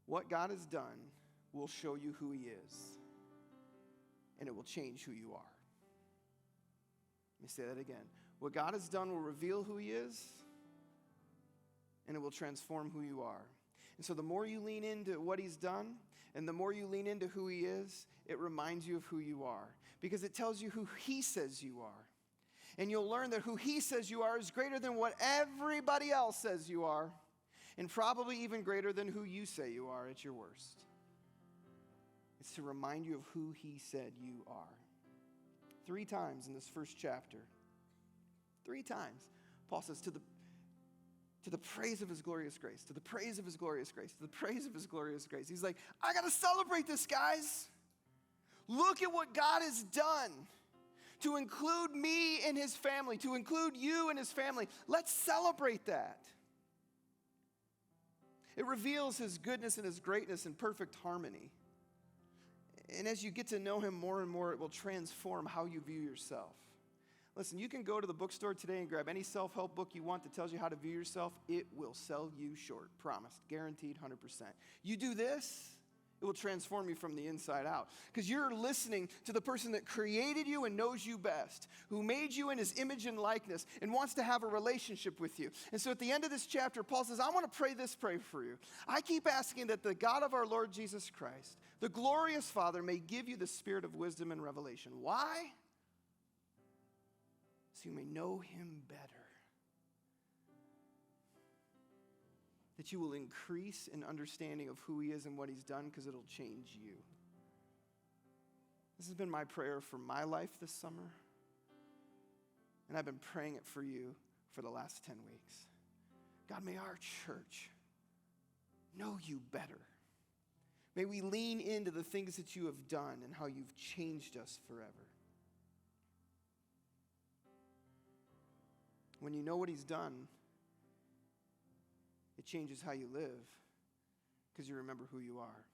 What God has done will show you who he is, and it will change who you are. Let me say that again. What God has done will reveal who he is, and it will transform who you are. And so the more you lean into what he's done, and the more you lean into who he is, it reminds you of who you are, because it tells you who he says you are. And you'll learn that who he says you are is greater than what everybody else says you are, and probably even greater than who you say you are at your worst. It's to remind you of who he said you are. 3 times in this first chapter, 3 times, Paul says, to the praise of his glorious grace, to the praise of his glorious grace, to the praise of his glorious grace. He's like, I got to celebrate this, guys. Look at what God has done to include me in his family, to include you in his family. Let's celebrate that. It reveals his goodness and his greatness in perfect harmony. And as you get to know him more and more, it will transform how you view yourself. Listen, you can go to the bookstore today and grab any self-help book you want that tells you how to view yourself. It will sell you short, promised, guaranteed, 100%. You do this, it will transform you from the inside out, because you're listening to the person that created you and knows you best, who made you in his image and likeness and wants to have a relationship with you. And so at the end of this chapter, Paul says, I want to pray for you. I keep asking that the God of our Lord Jesus Christ, the glorious Father, may give you the spirit of wisdom and revelation. Why? So you may know him better. That you will increase in understanding of who he is and what he's done, because it'll change you. This has been my prayer for my life this summer, and I've been praying it for you for the last 10 weeks. God, may our church know you better. May we lean into the things that you have done and how you've changed us forever. When you know what he's done, it changes how you live, because you remember who you are.